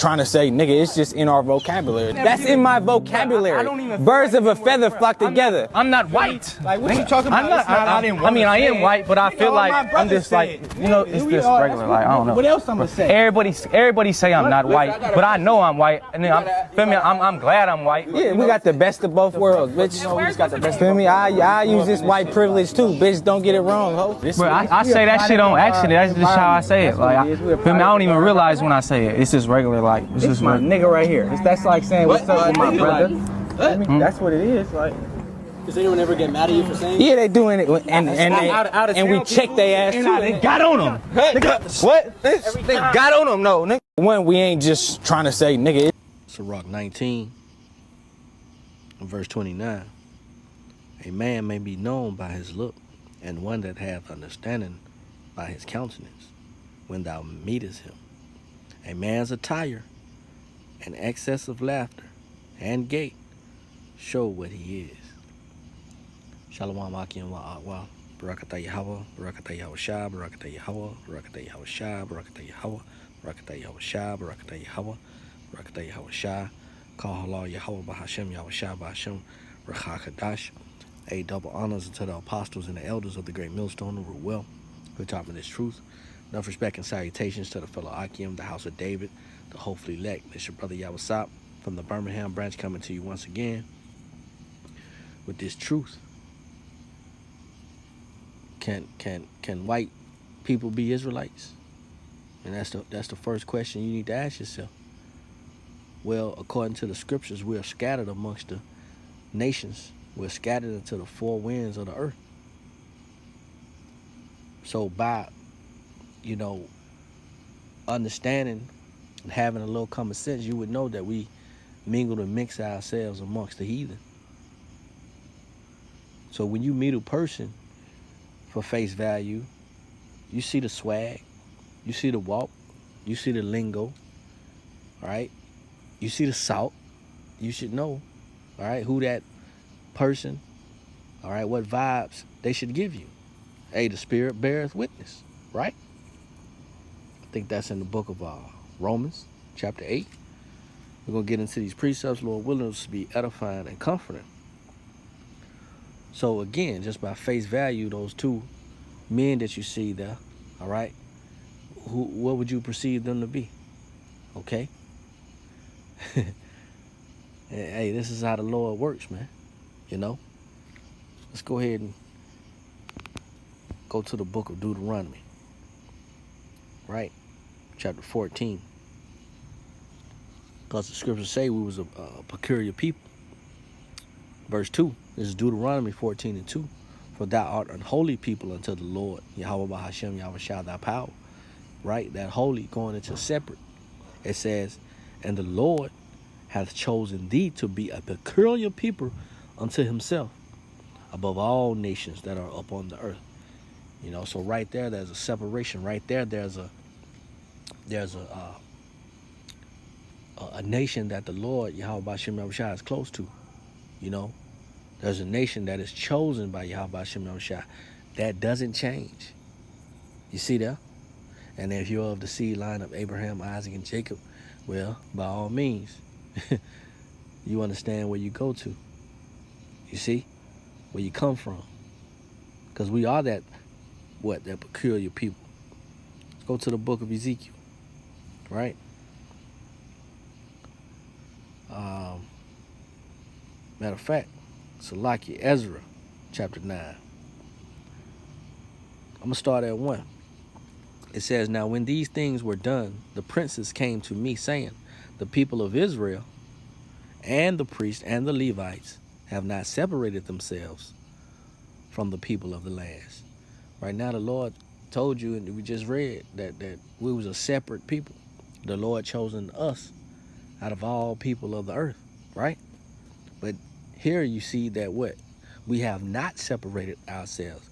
trying to say, nigga, it's just in our vocabulary. That's in my vocabulary. I don't even birds of a feather flock together. I'm not white. Like, what you talking about? I mean, I am white, but I feel like I'm just like, you know, it's just regular. Like, I don't know. What else I'm gonna say? Everybody say I'm not white, but I know I'm white. And then I'm glad I'm white. Yeah, we got the best of both worlds, bitch. Feel me? I use this white privilege too, bitch. Don't get it wrong, ho. But I say that shit on accident. That's just how I say it. Like, feel me? I don't even realize when I say it. It's just regular. Like, it's just my nigga right here. That's like saying what's up with my brother. I mean, that's what it is. Like, does anyone ever get mad at you for saying? Yeah, they doing it, and we check their ass too. They got on them. What? They got on them, no, nigga. When we ain't just trying to say, nigga. Sirach 19, verse 29. A man may be known by his look, and one that hath understanding by his countenance, when thou meetest him. A man's attire, and excess of laughter, and gait, show what he is. Shalom Akim YAHAWAH, Barakatah YAHAWAH, Barakatah YAHAWASHI, Barakatah YAHAWAH, Barakatah YAHAWASHI, Barakatah YAHAWAH, Barakatah YAHAWASHI, Barakatah YAHAWAH, Barakatah YAHAWASHI, call Halal YAHAWAH, Bahasham, YAHAWASHI, Bahasham, RAWCHAA QADASH. A double honors unto the apostles and the elders of the great millstone who were well, who taught me this truth. Enough respect and salutations to the fellow Akim, the house of David, the hopefully elect. It's your brother YAHAWASHI from the Birmingham branch coming to you once again with this truth. Can white people be Israelites? And that's the first question you need to ask yourself. Well, according to the scriptures, we are scattered amongst the nations. We're scattered into the four winds of the earth. So by, you know, understanding and having a little common sense, you would know that we mingle and mix ourselves amongst the heathen. So when you meet a person for face value, you see the swag, you see the walk, you see the lingo, all right? You see the salt. You should know, all right, who that person, all right, what vibes they should give you. Hey, the spirit beareth witness, right? I think that's in the book of Romans, chapter 8. We're going to get into these precepts, Lord willing, to be edifying and comforting. So again, just by face value, those two men that you see there, all right, what would you perceive them to be? Okay? Hey, this is how the Lord works, man. You know? Let's go ahead and go to the book of Deuteronomy, right? Chapter 14. Because the scriptures say we was a peculiar people. Verse 2, this is Deuteronomy 14:2. For thou art an holy people unto the Lord, Yahweh Bahasham, Yahawashi thy power. Right? That holy going into separate. It says, and the Lord hath chosen thee to be a peculiar people unto himself, above all nations that are upon the earth. You know, so right there, there's a separation. Right there, there's a nation that the Lord, Yahweh Bahasham Yahawashi, is close to. You know, there's a nation that is chosen by Yahweh Bahasham Yahawashi. That doesn't change. You see that? And if you're of the seed line of Abraham, Isaac, and Jacob, well, by all means, you understand where you go to. You see? Where you come from. Because we are that peculiar people. Let's go to the book of Ezekiel. Right? Matter of fact, Salakia, Ezra, chapter 9. I'm going to start at 1. It says, now when these things were done, the princes came to me, saying, the people of Israel and the priests and the Levites have not separated themselves from the people of the lands. Right now, the Lord told you, and we just read, that we was a separate people. The Lord chosen us out of all people of the earth, right? But here you see that what? We have not separated ourselves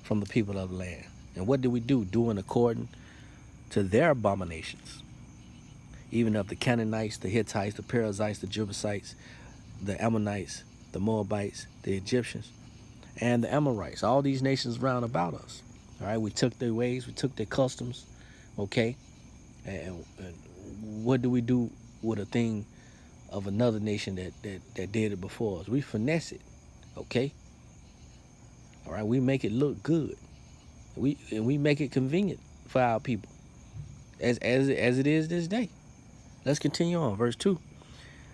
from the people of the land. And what do we do? Doing according to their abominations. Even of the Canaanites, the Hittites, the Perizzites, the Jebusites, the Ammonites, the Moabites, the Egyptians, and the Amorites. All these nations round about us. All right, we took their ways, we took their customs, okay? And what do we do with a thing of another nation that did it before us? We finesse it, okay? All right, we make it look good. We make it convenient for our people, as it is this day. Let's continue on, verse 2.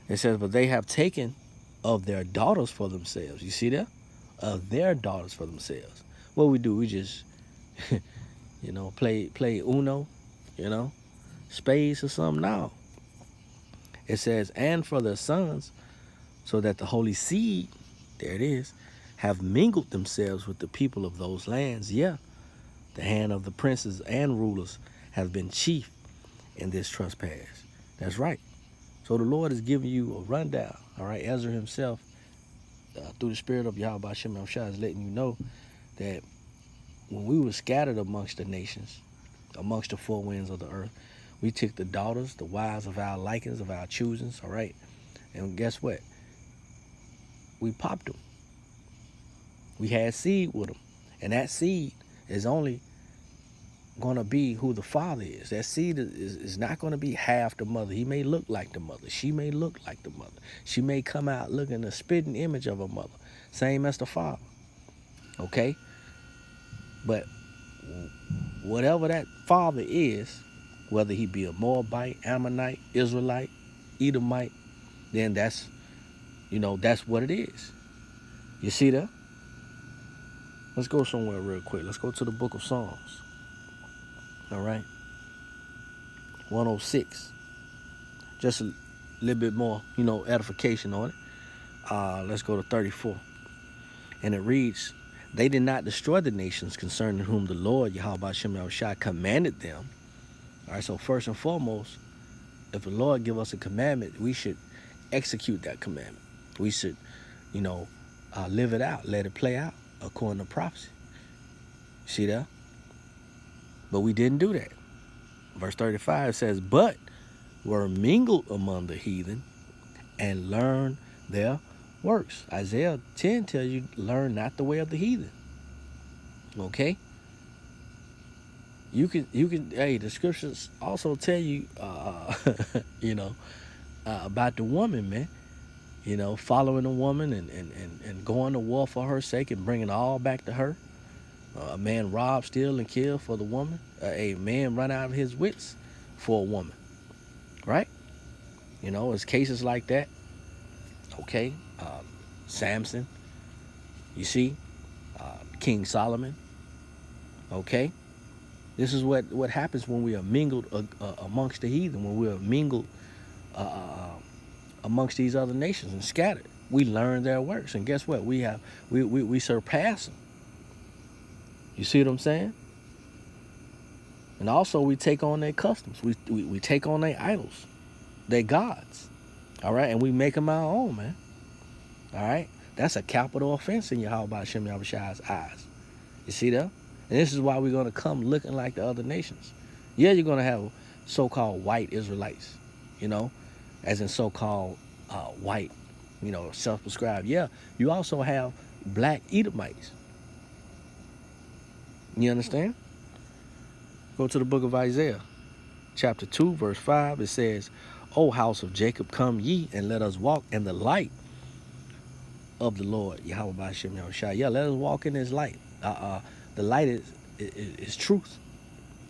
It says, but they have taken of their daughters for themselves. You see that? Of their daughters for themselves. What we do, we just, you know, play Uno, you know, spades or something. No. It says, and for their sons, so that the holy seed, there it is, have mingled themselves with the people of those lands. Yeah, the hand of the princes and rulers have been chief in this trespass. That's right. So the Lord is giving you a rundown. All right, Ezra himself, through the spirit of YAHAWASHI, is letting you know that when we were scattered amongst the nations, amongst the four winds of the earth, we took the daughters, the wives of our likings, of our choosings, all right? And guess what? We popped them. We had seed with them. And that seed is only going to be who the father is. That seed is not going to be half the mother. He may look like the mother. She may look like the mother. She may come out looking a spitting image of her mother. Same as the father. Okay? But whatever that father is, whether he be a Moabite, Ammonite, Israelite, Edomite, then that's, you know, that's what it is. You see that? Let's go somewhere real quick. Let's go to the book of Psalms. All right. 106. Just a little bit more, you know, edification on it. Let's go to 34. And it reads, they did not destroy the nations concerning whom the Lord, YAHAWASHI, commanded them. All right, so first and foremost, if the Lord give us a commandment, we should execute that commandment. We should, you know, live it out, let it play out according to prophecy. See that? But we didn't do that. Verse 35 says, but were mingled among the heathen and learned their works. Isaiah 10 tells you, learn not the way of the heathen. Okay? You can, hey, the scriptures also tell you, you know, about the woman, man. You know, following a woman and going to war for her sake and bringing it all back to her. A man rob, steal, and kill for the woman. A man run out of his wits for a woman. Right? You know, it's cases like that. Okay? Samson. You see? King Solomon. Okay? This is what happens when we are mingled amongst the heathen, when we are mingled amongst these other nations and scattered. We learn their works, and guess what? We surpass them. You see what I'm saying? And also we take on their customs. We take on their idols, their gods. All right, and we make them our own, man. All right, that's a capital offense in YAHAWASHI's eyes. You see that? And this is why we're going to come looking like the other nations. Yeah, you're going to have so-called white Israelites, you know, as in so-called white, you know, self-prescribed. Yeah, you also have black Edomites. You understand? Go to the book of Isaiah, chapter 2, verse 5. It says, O house of Jacob, come ye, and let us walk in the light of the Lord, YAHAWASHI. Yeah, let us walk in his light. The light is truth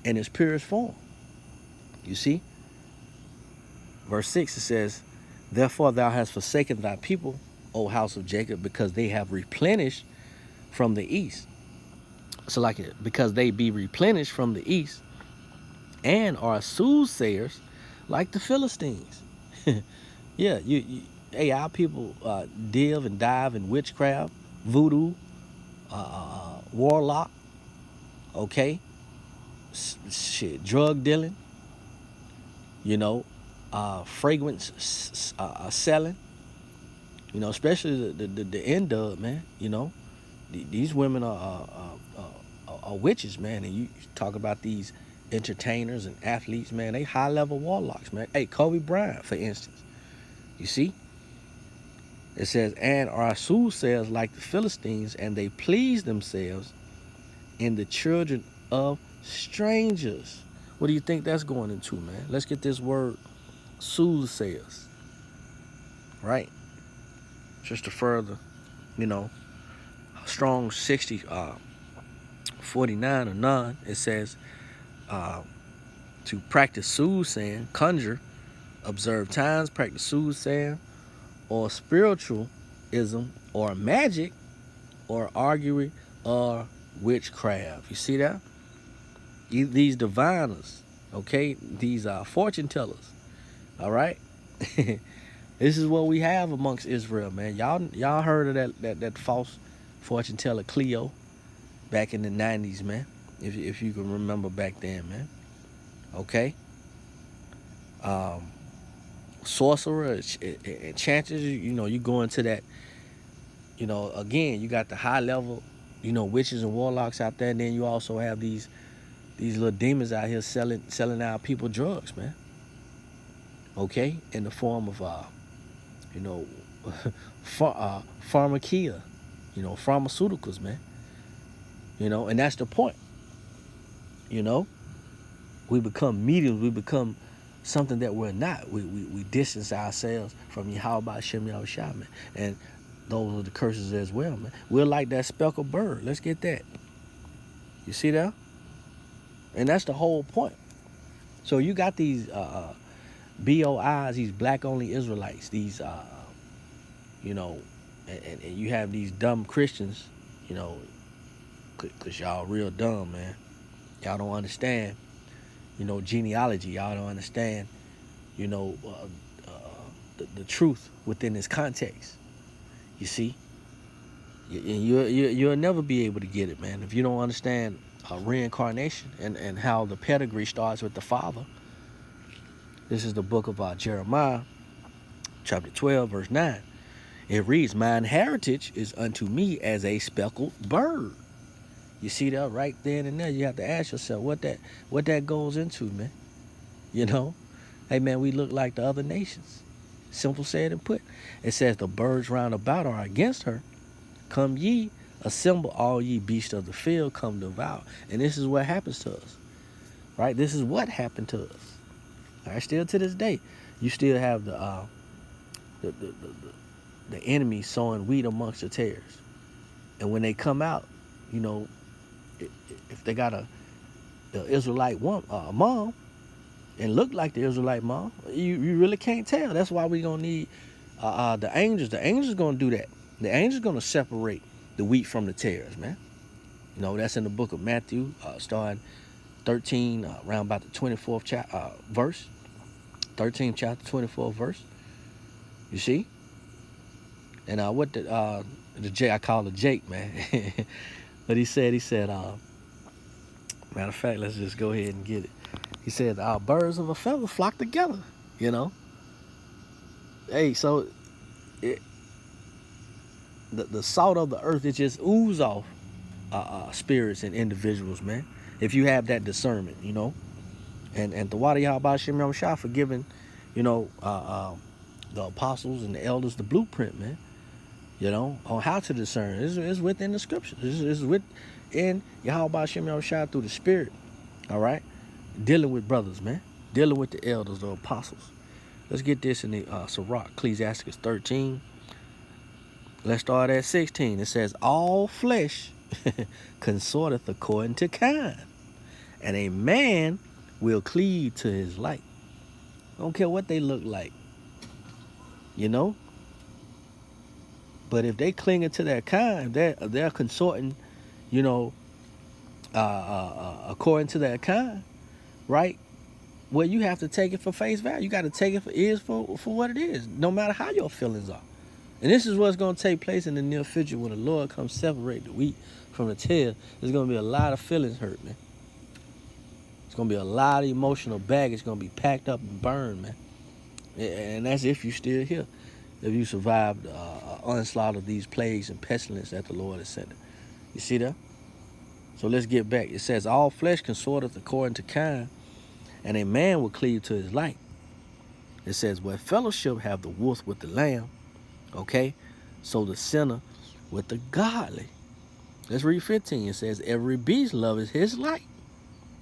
in its purest form. You see? Verse 6, it says, therefore thou hast forsaken thy people, O house of Jacob, because they have replenished from the east. So like it, because they be replenished from the east and are soothsayers like the Philistines. Yeah, hey, our people dive and dive in witchcraft, voodoo, warlock, okay, shit, drug dealing, you know, fragrance selling, you know, especially the N-dub, man. You know, these women are witches, man. And you talk about these entertainers and athletes, man, they high-level warlocks, man. Hey, Kobe Bryant, for instance, you see, it says, and are soothsayers like the Philistines, and they please themselves in the children of strangers. What do you think that's going into, man? Let's get this word soothsayers, right? Just to further, you know, Strong 60, 49 or 9, it says to practice soothsaying, conjure, observe times, practice soothsaying, or spiritualism, or magic, or arguing, or witchcraft. You see that? These diviners, okay? These fortune tellers, all right? This is what we have amongst Israel, man. Y'all heard of that false fortune teller Cleo back in the 90s, man. If you can remember back then, man. Okay? Sorcerer, enchanters, you know, you go into that, you know, again, you got the high level, you know, witches and warlocks out there, and then you also have these little demons out here selling out people drugs, man. Okay? In the form of you know, pharmakia, you know, pharmaceuticals, man. You know, and that's the point. You know, we become mediums, we become something that we're not. We distance ourselves from YAHAWASHI, man. And those are the curses as well, man. We're like that speckled bird. Let's get that. You see that? And that's the whole point. So you got these BOIs, these black-only Israelites, these, you know, and you have these dumb Christians, you know, because y'all real dumb, man. Y'all don't understand, you know, genealogy. Y'all don't understand, you know, the truth within this context. You see? And you'll never be able to get it, man, if you don't understand reincarnation and how the pedigree starts with the Father. This is the book of Jeremiah, chapter 12, verse 9. It reads, "Mine heritage is unto me as a speckled bird." You see that right then and there? You have to ask yourself what that goes into, man. You know? Hey, man, we look like the other nations. Simple said and put. It says, "The birds round about are against her. Come ye, assemble all ye beasts of the field, come devour." And this is what happens to us. Right? This is what happened to us. All right, still to this day, you still have the enemy sowing wheat amongst the tares. And when they come out, you know, if they got the Israelite mom and look like the Israelite mom, you really can't tell. That's why we're going to need the angels. The angels going to do that. The angels going to separate the wheat from the tares, man. You know, that's in the book of Matthew, starting 13, around about the 24th verse. 13th chapter, 24th verse. You see? And what the Jake, I call it Jake, man. But he said, matter of fact, let's just go ahead and get it. He said, "Our birds of a feather flock together," you know? Hey, so the salt of the earth, it just ooze off spirits and individuals, man. If you have that discernment, you know? And the YAHAWASHI for giving, you know, the apostles and the elders the blueprint, man. You know, on how to discern. It's within the scriptures. It's within YAHAWASHI through the Spirit. All right? Dealing with brothers, man. Dealing with the elders, the apostles. Let's get this in the Sirach, Ecclesiastes 13. Let's start at 16. It says, "All flesh consorteth according to kind, and a man will cleave to his like." I don't care what they look like. You know? But if they clinging to their kind, they're consorting, you know, according to their kind, right? Well, you have to take it for face value. You got to take it for what it is, no matter how your feelings are. And this is what's going to take place in the near future when the Lord comes separate the wheat from the tares. There's going to be a lot of feelings hurt, man. It's going to be a lot of emotional baggage going to be packed up and burned, man. And that's if you're still here. If you survived onslaught of these plagues and pestilence that the Lord has sent. You see that? So let's get back. It says, "All flesh consorteth according to kind, and a man will cleave to his like." It says, "What fellowship have the wolf with the lamb?" Okay? So the sinner with the godly. Let's read 15. It says, "Every beast loveth his like,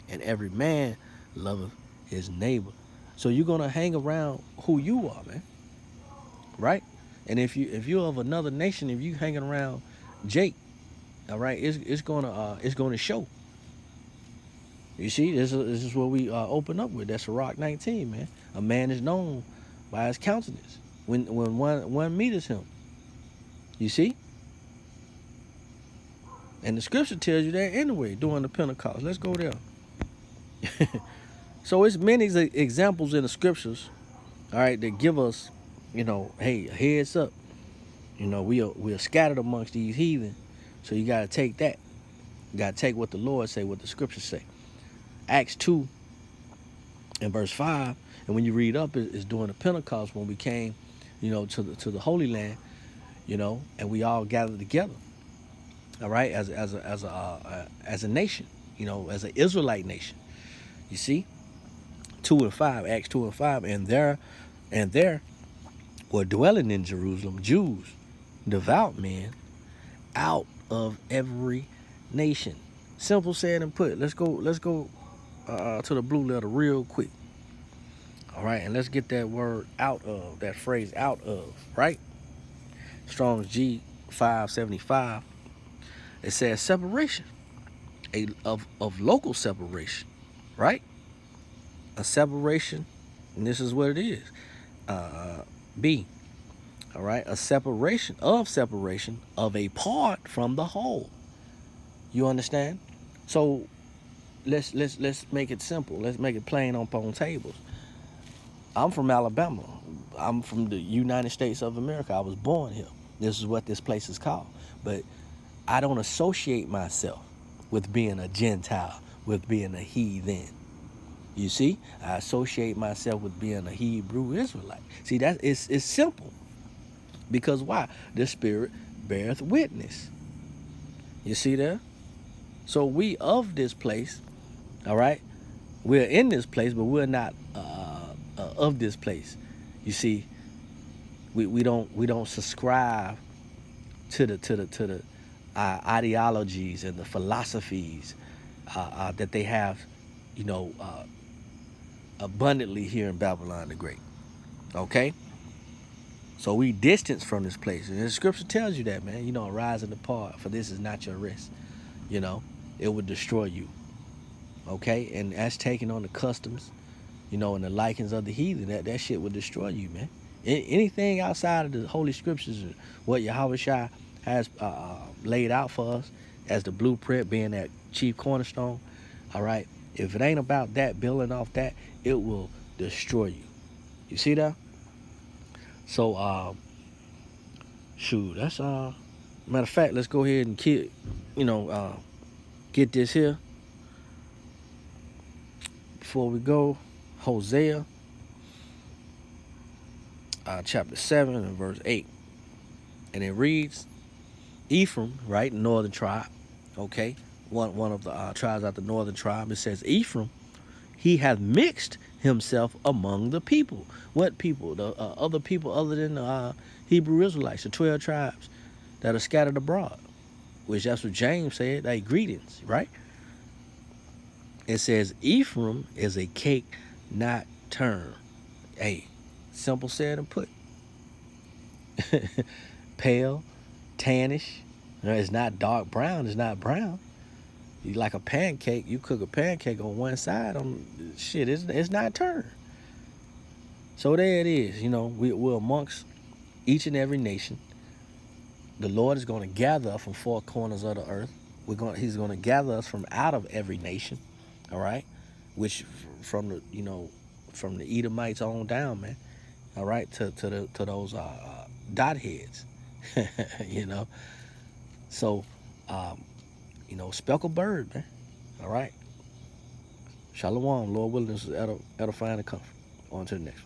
and every man loveth his neighbor." So you're gonna hang around who you are, man. Right? And if you're of another nation, if you hanging around Jake, all right, it's gonna show. You see, this is what we open up with. That's Barak 19, man. A man is known by his countenance when one meets him. You see? And the scripture tells you that anyway during the Pentecost. Let's go there. So it's many examples in the scriptures, all right, that give us, hey, heads up. We are scattered amongst these heathen. So you got to take that. You got to take what the Lord say, what the scriptures say. Acts 2 and verse 5, and when you read up, it's during the Pentecost when we came, to the Holy Land, and we all gathered together, all right, as a nation, as an Israelite nation. You see, 2 and 5, Acts 2 and 5, and there were dwelling in Jerusalem Jews, devout men, out of every nation. Simple said and put. Let's go to the blue letter real quick. All right, and let's get that word out of, that phrase out of, right? Strong's G 575. It says separation, of local separation, right? A separation, and this is what it is. B, all right, a separation of a part from the whole. You understand? So let's make it simple. Let's make it plain on tables. I'm from Alabama. I'm from the United States of America. I was born here. This is what this place is called. But I don't associate myself with being a Gentile, with being a heathen. You see, I associate myself with being a Hebrew Israelite. See, that it's simple. Because why? The Spirit beareth witness. You see there? So we of this place, all right? We're in this place, but we're not of this place. You see, we don't subscribe to the ideologies and the philosophies that they have, abundantly here in Babylon the Great. Okay? So we distance from this place. And the scripture tells you that, man. Arise and depart, for this is not your rest. It would destroy you. Okay? And that's taking on the customs, and the likings of the heathen. That shit would destroy you, man. Anything outside of the Holy Scriptures, what YAHAWASHI has laid out for us as the blueprint, being that chief cornerstone, all right? If it ain't about that, building off that, it will destroy you. You see that? So, shoot, that's matter of fact, let's go ahead and get this here before we go. Hosea chapter 7 and verse 8, and it reads, Ephraim, right, northern tribe, okay, one of the tribes out the northern tribe. It says, Ephraim, he hath mixed himself among the people. What people? The other people other than the Hebrew Israelites, the 12 tribes that are scattered abroad, which that's what James said. Hey, greetings, right? It says, Ephraim is a cake not turned. Hey, simple said and put. Pale, tannish. It's not dark brown. It's not brown. You like a pancake. You cook a pancake on one side. It's not turned. So there it is. We're amongst each and every nation. The Lord is going to gather us from four corners of the earth. He's going to gather us from out of every nation. All right, which from the Edomites on down, man. All right, to those dot heads, So, speckled bird, man. All right. Shalom, Lord willing, this is edifying and comfort. On to the next one.